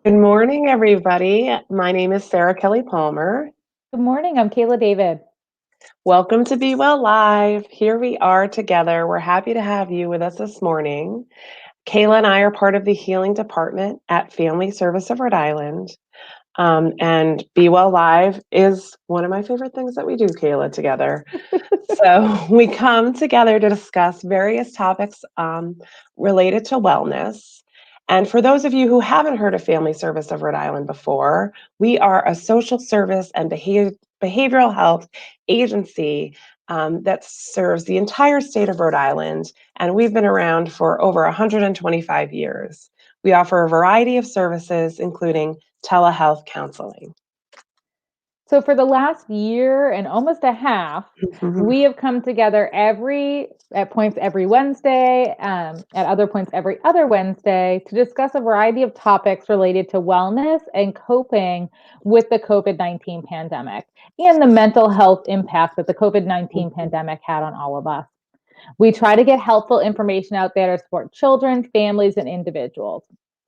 Good morning, everybody. My name is Sarah Kelly-Palmer. Good morning. I'm Kayla David. Welcome to Be Well Live. Here we are together. We're happy to have you with us this morning. Kayla and I are part of the healing department at Family Service of Rhode Island. And Be Well Live is one of my favorite things that we do, Kayla, together. So we come together to discuss various topics related to wellness. And for those of you who haven't heard of Family Service of Rhode Island before, we are a social service and behavioral health agency that serves the entire state of Rhode Island. And we've been around for over 125 years. We offer a variety of services, including telehealth counseling. So for the last year and almost a half, we have come together at points every Wednesday, at other points every other Wednesday to discuss a variety of topics related to wellness and coping with the COVID-19 pandemic and the mental health impact that the COVID-19 pandemic had on all of us. We try to get helpful information out there to support children, families, and individuals.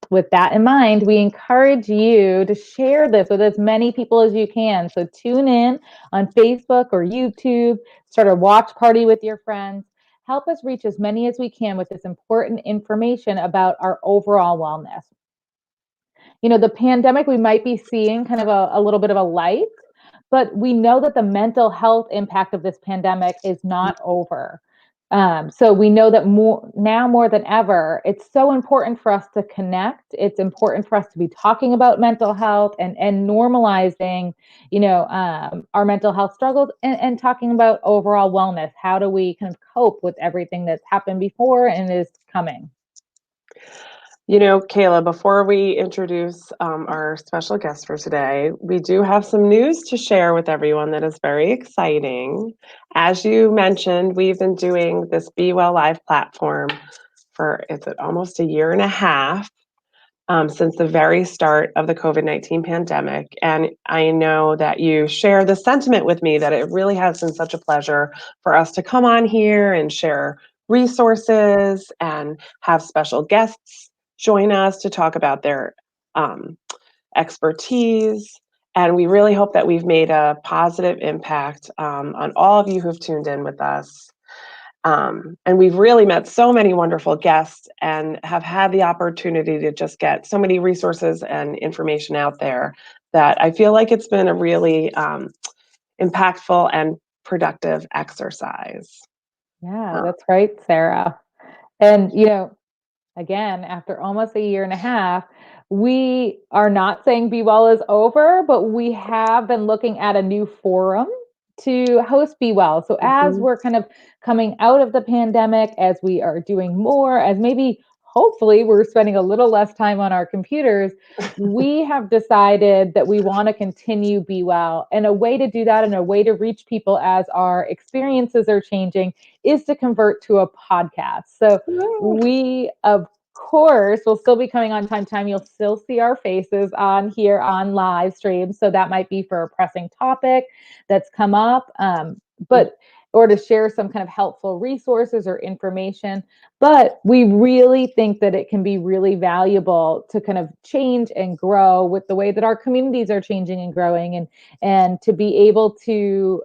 With that in mind, we encourage you to share this with as many people as you can. So tune in on Facebook or YouTube, start a watch party with your friends. Help us reach as many as we can with this important information about our overall wellness. You know, the pandemic, we might be seeing kind of a little bit of a light, but we know that the mental health impact of this pandemic is not over. So we know that more than ever, it's so important for us to connect. It's important for us to be talking about mental health and normalizing, our mental health struggles and talking about overall wellness. How do we kind of cope with everything that's happened before and is coming? You know, Kayla, before we introduce our special guest for today, we do have some news to share with everyone that is very exciting. As you mentioned, we've been doing this Be Well Live platform for, is it almost a year and a half since the very start of the COVID-19 pandemic. And I know that you share the sentiment with me that it really has been such a pleasure for us to come on here and share resources and have special guests join us to talk about their expertise. And we really hope that we've made a positive impact on all of you who've tuned in with us. And we've really met so many wonderful guests and have had the opportunity to just get so many resources and information out there that I feel like it's been a really impactful and productive exercise. Yeah, that's right, Sarah. And, again, after almost a year and a half, we are not saying Be Well is over, but we have been looking at a new forum to host Be Well. So as Mhm. we're kind of coming out of the pandemic, as we are doing more, as maybe hopefully we're spending a little less time on our computers, we have decided that we want to continue Be Well. And a way to do that and a way to reach people as our experiences are changing is to convert to a podcast. So we, of course, will still be coming on time to time. You'll still see our faces on here on live stream. So that might be for a pressing topic that's come up, but or to share some kind of helpful resources or information. But we really think that it can be really valuable to kind of change and grow with the way that our communities are changing and growing, and to be able to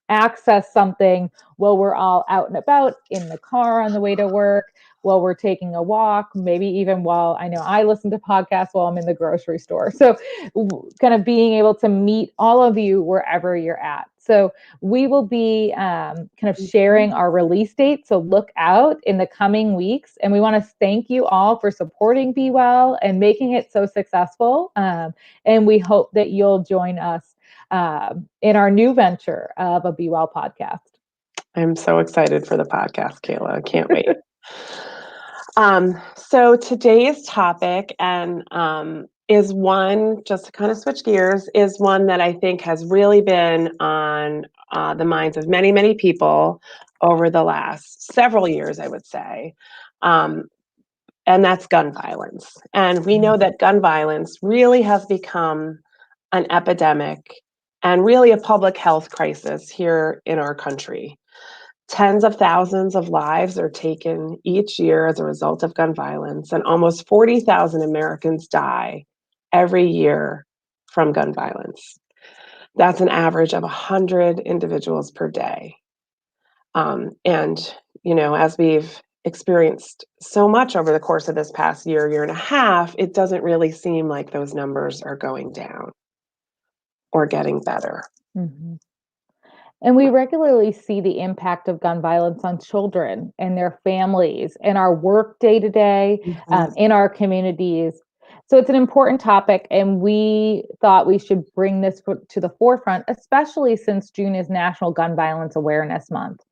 access something while we're all out and about in the car on the way to work, while we're taking a walk, maybe even while I know I listen to podcasts while I'm in the grocery store. So kind of being able to meet all of you wherever you're at. So we will be kind of sharing our release date. So look out in the coming weeks. And we want to thank you all for supporting Be Well and making it so successful. And we hope that you'll join us in our new venture of a Be Well podcast. I'm so excited for the podcast, Kayla. I can't wait. So today's topic is one, just to kind of switch gears, is one that I think has really been on the minds of many, many people over the last several years, I would say. And that's gun violence. And we know that gun violence really has become an epidemic and really a public health crisis here in our country. Tens of thousands of lives are taken each year as a result of gun violence, and almost 40,000 Americans die every year from gun violence. That's an average of 100 individuals per day. And, as we've experienced so much over the course of this past year and a half, it doesn't really seem like those numbers are going down or getting better. Mhm. And we regularly see the impact of gun violence on children and their families in our work day to day, in our communities. So it's an important topic, and we thought we should bring this to the forefront, especially since June is National Gun Violence Awareness Month.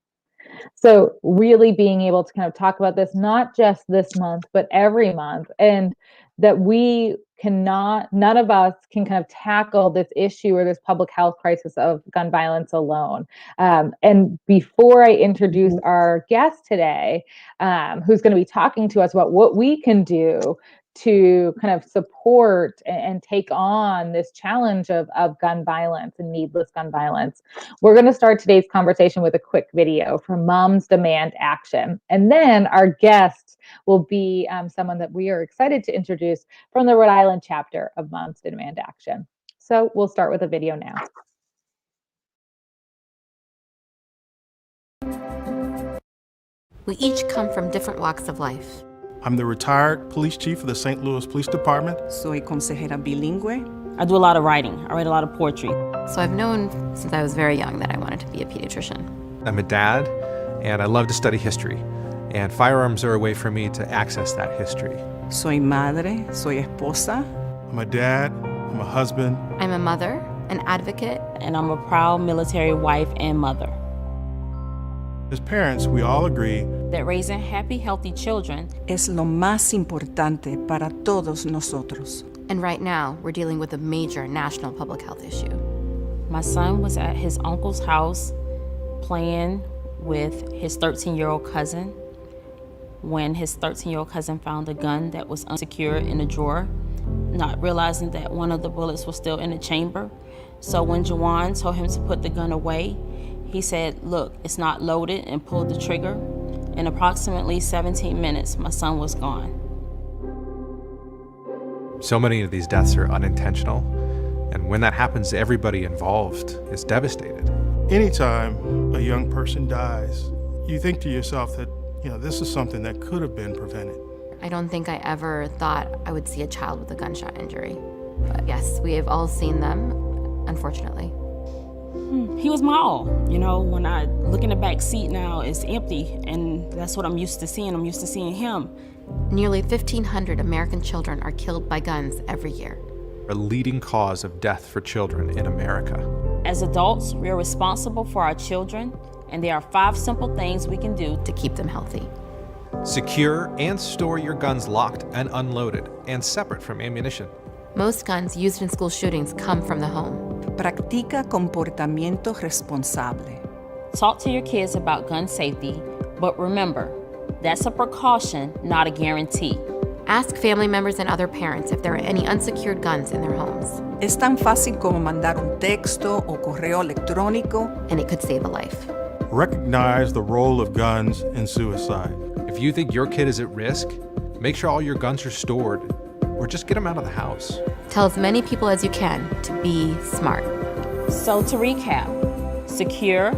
So really being able to kind of talk about this, not just this month, but every month, and that none of us can kind of tackle this issue or this public health crisis of gun violence alone. And before I introduce our guest today, who's going to be talking to us about what we can do to kind of support and take on this challenge of gun violence and needless gun violence, we're going to start today's conversation with a quick video from Moms Demand Action. And then our guest will be someone that we are excited to introduce from the Rhode Island chapter of Moms Demand Action. So we'll start with a video now. We each come from different walks of life. I'm the retired police chief of the St. Louis Police Department. Soy consejera bilingüe. I do a lot of writing. I write a lot of poetry. So I've known since I was very young that I wanted to be a pediatrician. I'm a dad, and I love to study history. And firearms are a way for me to access that history. Soy madre, soy esposa. I'm a dad, I'm a husband. I'm a mother, an advocate, and I'm a proud military wife and mother. As parents, we all agree that raising happy, healthy children es lo más importante para todos nosotros. And right now, we're dealing with a major national public health issue. My son was at his uncle's house playing with his 13-year-old cousin when his 13-year-old cousin found a gun that was unsecured in a drawer, not realizing that one of the bullets was still in the chamber. So when Jawan told him to put the gun away, he said, "Look, it's not loaded," and pulled the trigger. In approximately 17 minutes, my son was gone. So many of these deaths are unintentional, and when that happens, everybody involved is devastated. Anytime a young person dies, you think to yourself that, this is something that could have been prevented. I don't think I ever thought I would see a child with a gunshot injury. But yes, we have all seen them, unfortunately. He was my all. When I look in the back seat now, it's empty, and that's what I'm used to seeing. I'm used to seeing him. Nearly 1,500 American children are killed by guns every year. A leading cause of death for children in America. As adults, we are responsible for our children, and there are 5 simple things we can do to keep them healthy. Secure and store your guns locked and unloaded and separate from ammunition. Most guns used in school shootings come from the home. Practica comportamiento responsable. Talk to your kids about gun safety, but remember, that's a precaution, not a guarantee. Ask family members and other parents if there are any unsecured guns in their homes. Es tan fácil como mandar un texto o correo electrónico. And it could save a life. Recognize the role of guns in suicide. If you think your kid is at risk, make sure all your guns are stored, or just get them out of the house. Tell as many people as you can to be smart. So to recap, secure,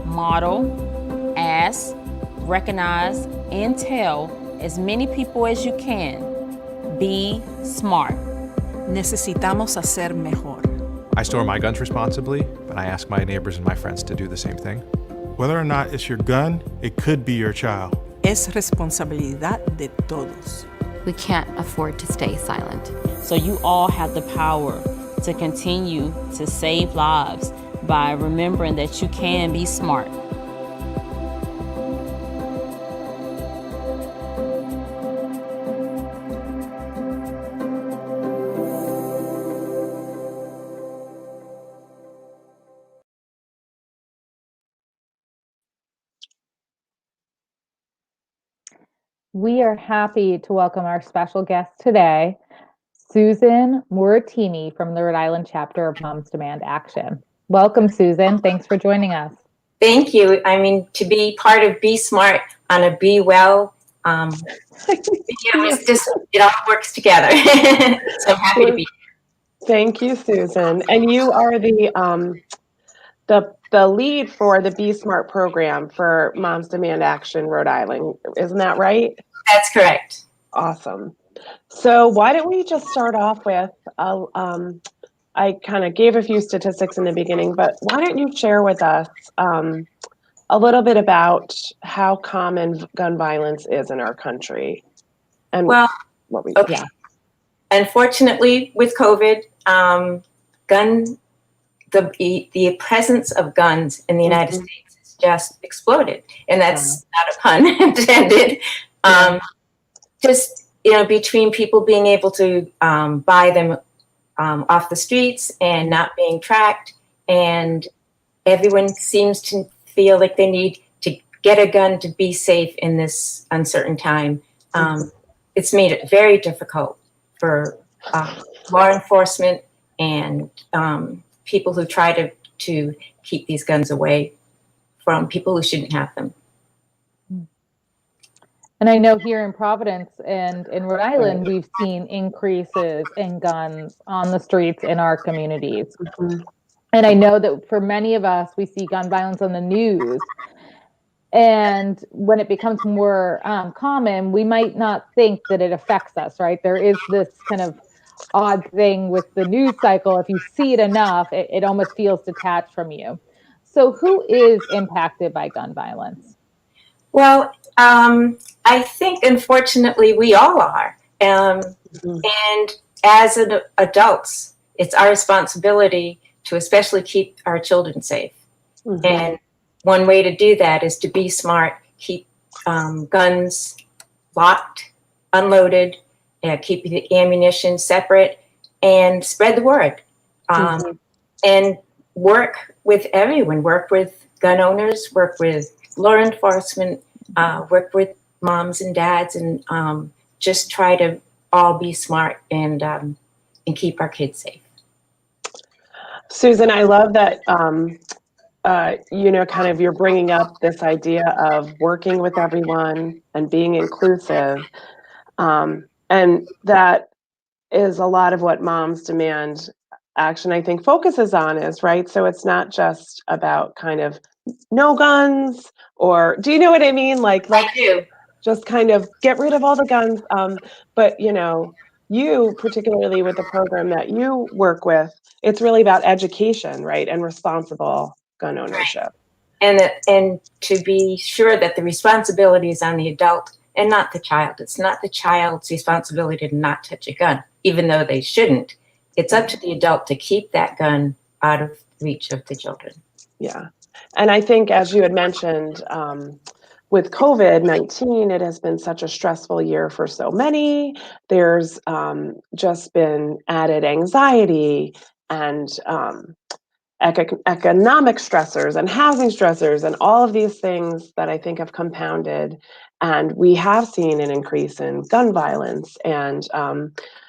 model, ask, recognize, and tell as many people as you can. Be smart. Necesitamos hacer mejor. I store my guns responsibly, but I ask my neighbors and my friends to do the same thing. Whether or not it's your gun, it could be your child. Es responsabilidad de todos. We can't afford to stay silent. So you all have the power to continue to save lives by remembering that you can be smart. We are happy to welcome our special guest today, Susan Moretinni from the Rhode Island chapter of Moms Demand Action. Welcome, Susan. Thanks for joining us. Thank you. To be part of Be Smart on a Be Well It's just, it all works together. So I'm happy to be here. Thank you, Susan. And you are the lead for the Be Smart program for Moms Demand Action Rhode Island. Isn't that right? That's correct. Awesome. So why don't we just start off with, I kind of gave a few statistics in the beginning, but why don't you share with us a little bit about how common gun violence is in our country? And Well, what we, okay. Yeah. Unfortunately, with COVID, the presence of guns in the United States has just exploded, and that's not a pun intended. Just between people being able to buy them off the streets and not being tracked, and everyone seems to feel like they need to get a gun to be safe in this uncertain time. It's made it very difficult for law enforcement and people who try to keep these guns away from people who shouldn't have them. And I know here in Providence and in Rhode Island, we've seen increases in guns on the streets in our communities. And I know that for many of us, we see gun violence on the news. And when it becomes more common, we might not think that it affects us, right? There is this kind of odd thing with the news cycle. If you see it enough, it almost feels detached from you. So who is impacted by gun violence? Well, I think, unfortunately, we all are. And as adults, it's our responsibility to especially keep our children safe. And one way to do that is to be smart, keep guns locked, unloaded, keep the ammunition separate, and spread the word. And work with everyone, work with gun owners, work with law enforcement, work with moms and dads, and just try to all be smart and keep our kids safe. Susan, I love that, kind of you're bringing up this idea of working with everyone and being inclusive. And that is a lot of what Moms Demand Action, I think, focuses on is, right? So it's not just about kind of no guns, or do you know what I mean? Like, let's just kind of get rid of all the guns. But, you particularly with the program that you work with, it's really about education, right? And responsible gun ownership. And to be sure that the responsibility is on the adult and not the child. It's not the child's responsibility to not touch a gun, even though they shouldn't. It's up to the adult to keep that gun out of reach of the children. Yeah. And I think, as you had mentioned, with COVID-19, it has been such a stressful year for so many. There's just been added anxiety and economic stressors and housing stressors and all of these things that I think have compounded. And we have seen an increase in gun violence and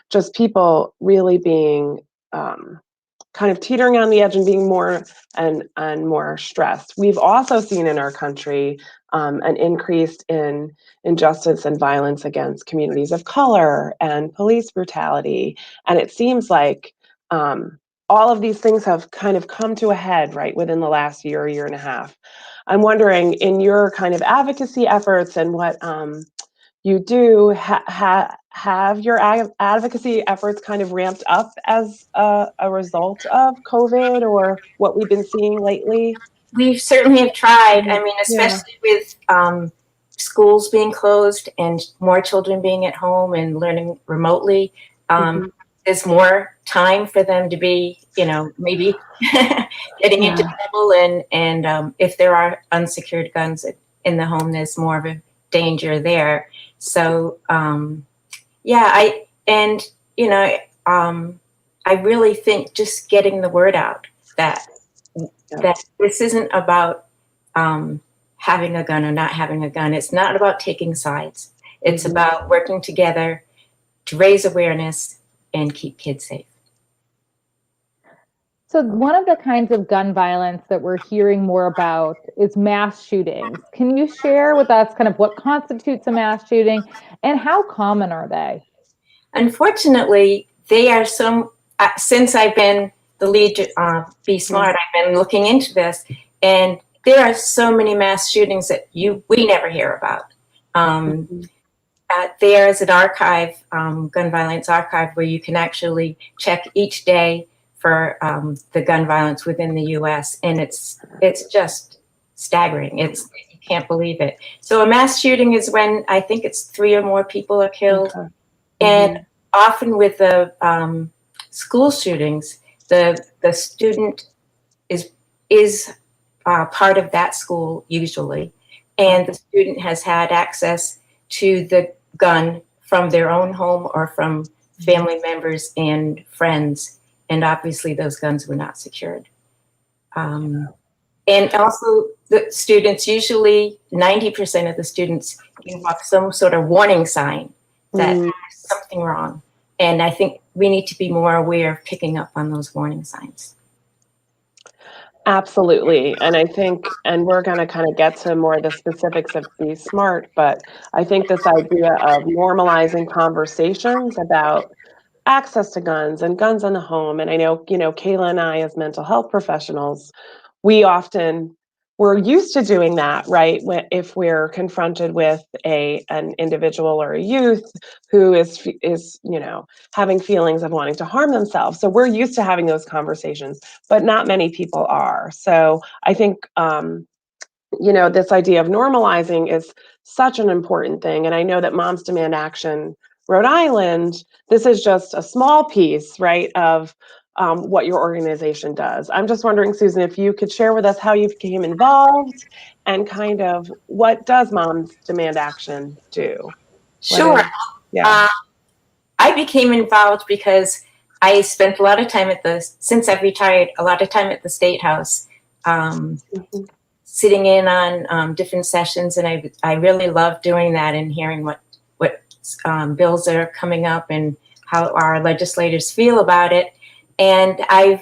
just people really being kind of teetering on the edge and being more and more stressed. We've also seen in our country an increase in injustice and violence against communities of color and police brutality. And it seems like all of these things have kind of come to a head, right, within the last year and a half. I'm wondering, in your kind of advocacy efforts and what you do, have your advocacy efforts kind of ramped up as a result of COVID or what we've been seeing lately? We certainly have tried. I mean, especially with schools being closed and more children being at home and learning remotely. There's more time for them to be, maybe getting into trouble. And if there are unsecured guns in the home, there's more of a danger there. So, I really think just getting the word out that this isn't about having a gun or not having a gun. It's not about taking sides. It's about working together to raise awareness and keep kids safe. So one of the kinds of gun violence that we're hearing more about is mass shootings. Can you share with us kind of what constitutes a mass shooting and how common are they? Unfortunately, they are since I've been the lead Be Smart, I've been looking into this, and there are so many mass shootings that we never hear about. There is an archive, gun violence archive, where you can actually check each day for the gun violence within the U.S., and it's just staggering. You can't believe it. So a mass shooting is when I think it's 3 or more people are killed. Okay. And often with the school shootings, the student is part of that school usually, and the student has had access to the gun from their own home or from family members and friends, and obviously those guns were not secured. And also the students, usually 90% of the students give off some sort of warning sign that there's something wrong. And I think we need to be more aware of picking up on those warning signs. Absolutely. And I think, and we're going to kind of get to more of the specifics of Be Smart, but I think this idea of normalizing conversations about access to guns and guns in the home. And I know, Kayla and I, as mental health professionals, we're used to doing that, right? If we're confronted with an individual or a youth who is having feelings of wanting to harm themselves. So we're used to having those conversations, but not many people are. So I think, this idea of normalizing is such an important thing. And I know that Moms Demand Action Rhode Island, this is just a small piece, right, of what your organization does. I'm just wondering, Susan, if you could share with us how you became involved and kind of what does Moms Demand Action do? Sure. I became involved because I spent a lot of time since I've retired, a lot of time at the State House, sitting in on different sessions, and I really love doing that and hearing what bills are coming up and how our legislators feel about it. And I've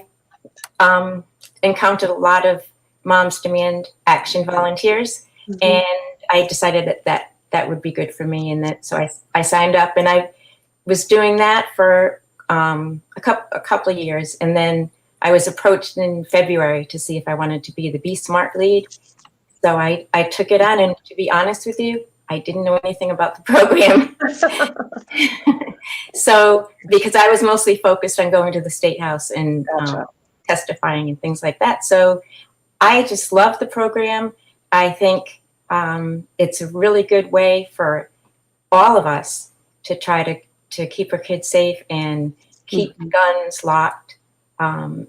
encountered a lot of Moms Demand Action volunteers, and I decided that would be good for me, and so I signed up, and I was doing that for a couple of years, and then I was approached in February to see if I wanted to be the Be Smart lead. So I took it on, and to be honest with you, I didn't know anything about the program. So, because I was mostly focused on going to the State House and testifying and things like that. So I just love the program. I think it's a really good way for all of us to try to keep our kids safe and keep guns locked. I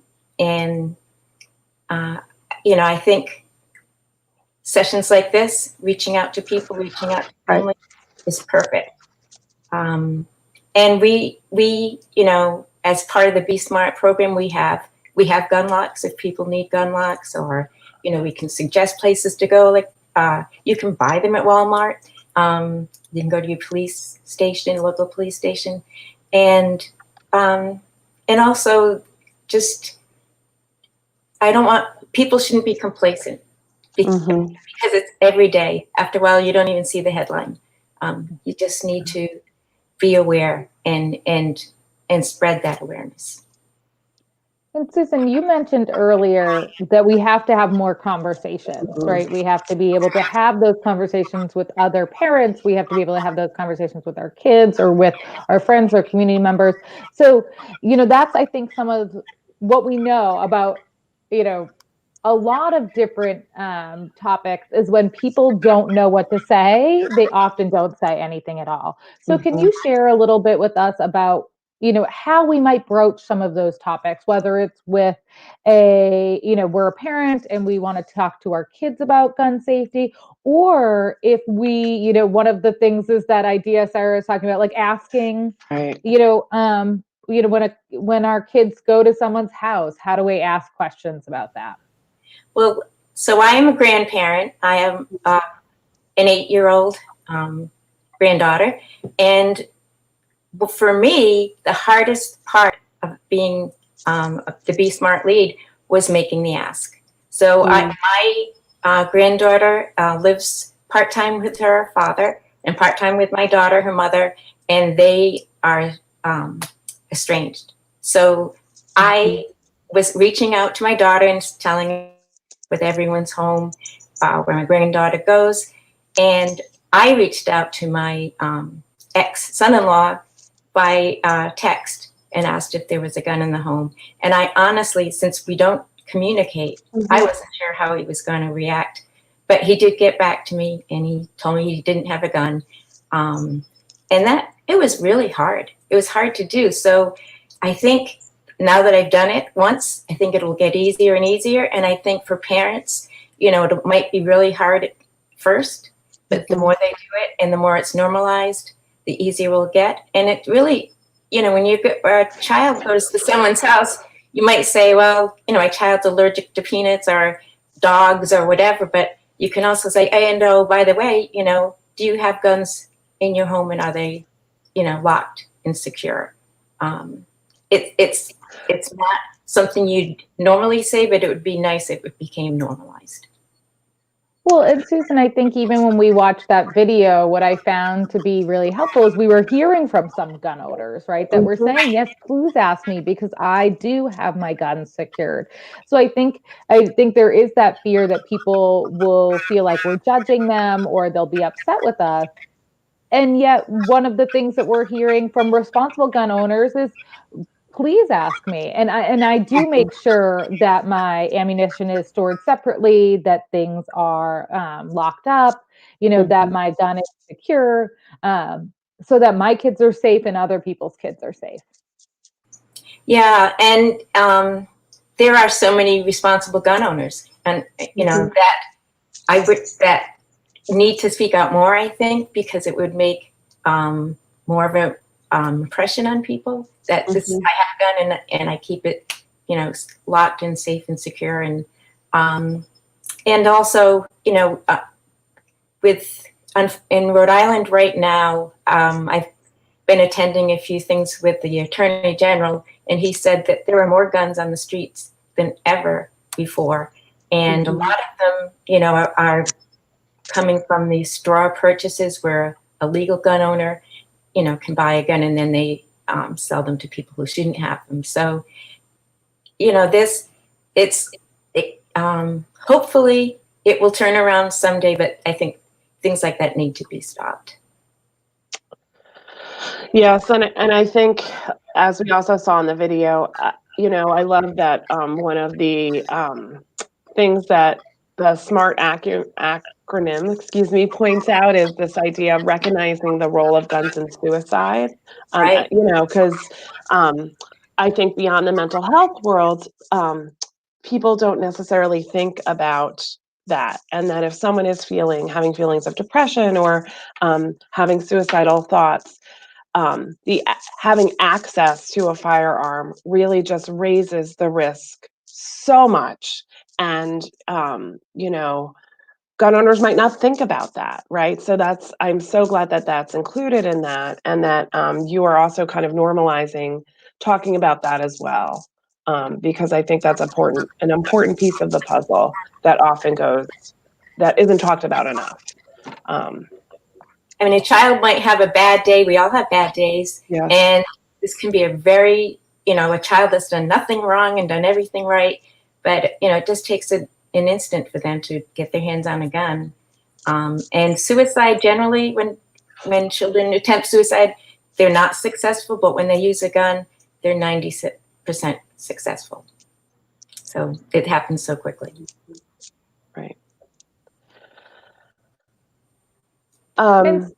think sessions like this, reaching out to people, reaching out to family, is perfect. And we, as part of the Be Smart program, we have gun locks if people need gun locks, or, we can suggest places to go. Like, you can buy them at Walmart. You can go to your police station, local police station. And also just, people shouldn't be complacent because it's every day. After a while, you don't even see the headline. You just need to be aware and spread that awareness. And Susan, you mentioned earlier that we have to have more conversations, right? We have to be able to have those conversations with other parents. We have to be able to have those conversations with our kids or with our friends or community members. So, that's, I think, some of what we know about, a lot of different topics is when people don't know what to say, they often don't say anything at all. So can you share a little bit with us about, how we might broach some of those topics, whether it's with we're a parent and we want to talk to our kids about gun safety, or if we, one of the things is that idea Sarah is talking about, like asking, when our kids go to someone's house, how do we ask questions about that? Well, so I am a grandparent. I am an 8-year-old granddaughter. And for me, the hardest part of being the Be Smart lead, was making the ask. So my granddaughter lives part-time with her father and part-time with my daughter, her mother, and they are estranged. So I was reaching out to my daughter and telling her with everyone's home where my granddaughter goes. And I reached out to my ex-son-in-law by text and asked if there was a gun in the home. And I honestly, since we don't communicate, I wasn't sure how he was going to react. But he did get back to me and he told me he didn't have a gun. And that, it was really hard. It was hard to do. So I think now that I've done it once, I think it'll get easier and easier. And I think for parents, you know, it might be really hard at first, but the more they do it and the more it's normalized, the easier we'll get. And it really, you know, when a child goes to someone's house, you might say, well, you know, my child's allergic to peanuts or dogs or whatever, but you can also say, hey, and oh, by the way, you know, do you have guns in your home and are they, you know, locked and secure? It's not something you'd normally say, but it would be nice if it became normalized. Well, and Susan, I think even when we watched that video, what I found to be really helpful is we were hearing from some gun owners, right, that were saying, yes, please ask me because I do have my guns secured. So I think there is that fear that people will feel like we're judging them or they'll be upset with us. And yet one of the things that we're hearing from responsible gun owners is, please ask me. And I do make sure that my ammunition is stored separately, that things are locked up, you know, that my gun is secure, so that my kids are safe and other people's kids are safe. Yeah, and there are so many responsible gun owners, and you know that need to speak out more. I think because it would make more of a impression on people that this I have a gun and I keep it, you know, locked and safe and secure, and also, you know, in Rhode Island right now, I've been attending a few things with the Attorney General, and he said that there are more guns on the streets than ever before, and a lot of them, you know, are coming from these straw purchases where a legal gun owner, you know, can buy a gun and then they sell them to people who shouldn't have them. So, you know, hopefully it will turn around someday, but I think things like that need to be stopped. Yes, and I think, as we also saw in the video, you know, I love that one of the things that the SMART acronym, points out is this idea of recognizing the role of guns in suicide. Right. You know, because I think beyond the mental health world, people don't necessarily think about that, and that if someone is having feelings of depression or having suicidal thoughts, having access to a firearm really just raises the risk so much. And you know, gun owners might not think about that, right? So I'm so glad that that's included in that, and that you are also kind of normalizing talking about that as well, because I think that's an important piece of the puzzle that isn't talked about enough. I mean, a child might have a bad day. We all have bad days. Yeah. And this can be a child that's done nothing wrong and done everything right. But, you know, it just takes an instant for them to get their hands on a gun. And suicide, generally, when children attempt suicide, they're not successful. But when they use a gun, they're 90% successful. So it happens so quickly. Right. Go ahead,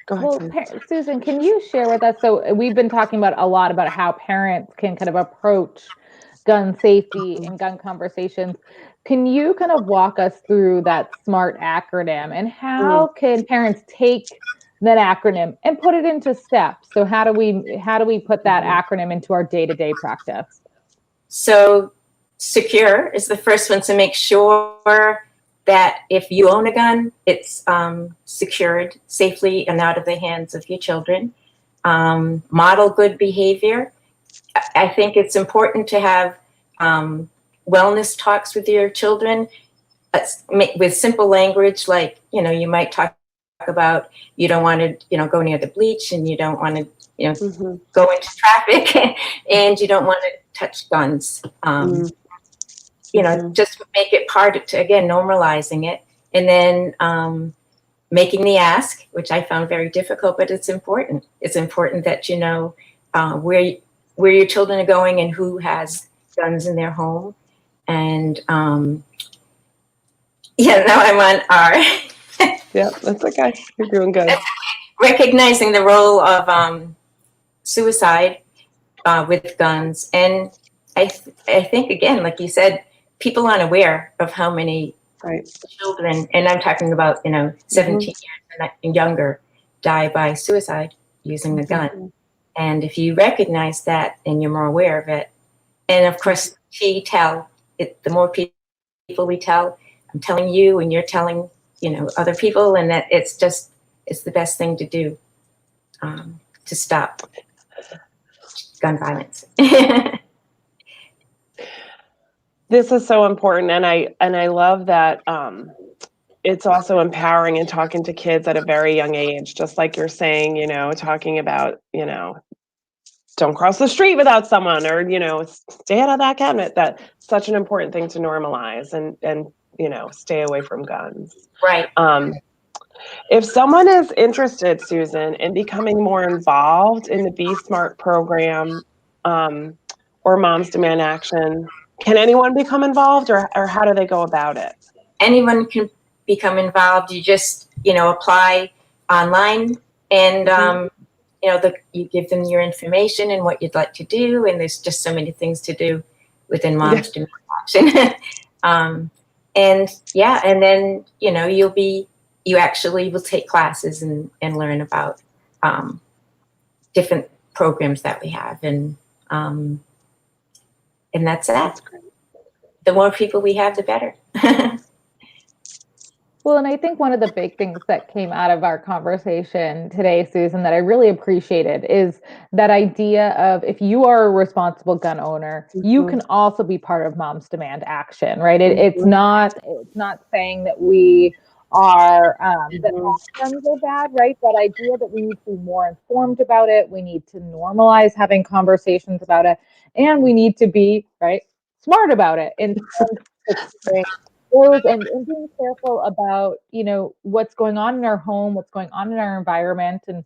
well, Susan, can you share with us? So we've been talking about a lot about how parents can kind of approach gun safety and gun conversations. Can you kind of walk us through that SMART acronym and how can parents take that acronym and put it into steps? So how do we put that acronym into our day-to-day practice? So secure is the first one, to make sure that if you own a gun, it's secured safely and out of the hands of your children. Model good behavior. I think it's important to have wellness talks with your children with simple language, like, you might talk about you don't want to, go near the bleach, and you don't want to, go into traffic, and you don't want to touch guns. Just make it part to, again, normalizing it, and then making the ask, which I found very difficult, but it's important. It's important that you know where your children are going and who has guns in their home. And now I'm on R. Yeah, that's okay. You're doing good. Recognizing the role of suicide with guns. And I think, again, like you said, people aren't aware of how many children, and I'm talking about, 17 years and younger, die by suicide using a gun. And if you recognize that and you're more aware of it, and of course, the more people we tell, I'm telling you, and you're telling, other people, and that it's the best thing to do to stop gun violence. This is so important, and I love that it's also empowering and talking to kids at a very young age, just like you're saying, talking about, don't cross the street without someone, or, stay out of that cabinet. That's such an important thing to normalize and stay away from guns. Right. If someone is interested, Susan, in becoming more involved in the Be Smart program or Moms Demand Action, can anyone become involved, or how do they go about it? Anyone can become involved. You just, apply online, and you give them your information and what you'd like to do, and there's just so many things to do within Moms Demand Action. And then you actually will take classes and learn about different programs that we have, and that's that. The more people we have, the better. Well, and I think one of the big things that came out of our conversation today, Susan, that I really appreciated is that idea of, if you are a responsible gun owner, you can also be part of Moms Demand Action, right? It's not saying that we are that all guns are bad, right? That idea that we need to be more informed about it, we need to normalize having conversations about it, and we need to be smart about it and being careful about what's going on in our home, what's going on in our environment. And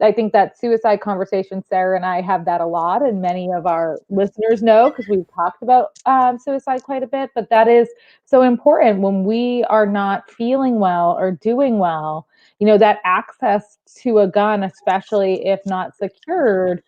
I think that suicide conversation, Sarah and I have that a lot, and many of our listeners know, because we've talked about suicide quite a bit. But that is so important when we are not feeling well or doing well. That access to a gun, especially if not secured,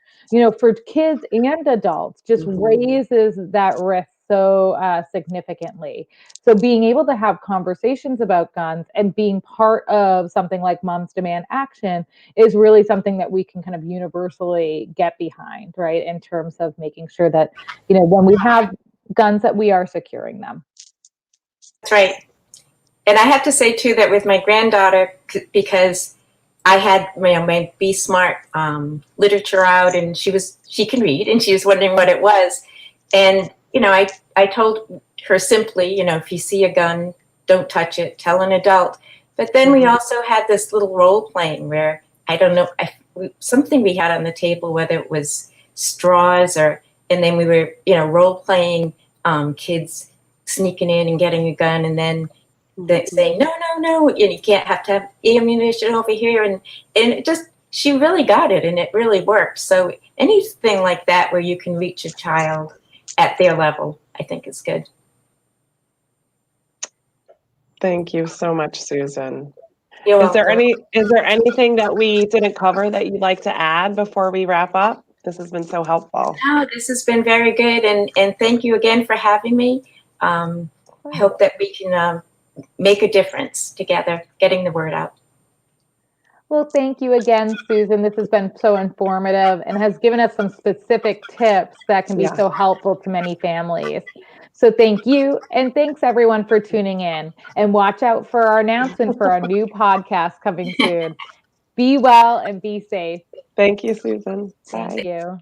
for kids and adults, just raises that risk so significantly. So being able to have conversations about guns and being part of something like Moms Demand Action is really something that we can kind of universally get behind, right? In terms of making sure that, when we have guns, that we are securing them. That's right. And I have to say too, that with my granddaughter, because I had my Be Smart literature out, and she can read, and she was wondering what it was. And I told her simply, if you see a gun, don't touch it, tell an adult. But then we also had this little role playing where, I don't know, something we had on the table, whether it was straws and then we were, role playing kids sneaking in and getting a gun, and then saying, no, you can't have to have ammunition over here. And it just, she really got it, and it really worked. So anything like that where you can reach a child at their level, I think is good. Thank you so much, Susan. You're Is there welcome. is there anything that we didn't cover that you'd like to add before we wrap up? This has been so helpful. No, this has been very good, and thank you again for having me. I hope that we can make a difference together, getting the word out. Well, thank you again, Susan. This has been so informative and has given us some specific tips that can be so helpful to many families. So thank you. And thanks everyone for tuning in, and watch out for our announcement for our new podcast coming soon. Be well and be safe. Thank you, Susan. Thank you.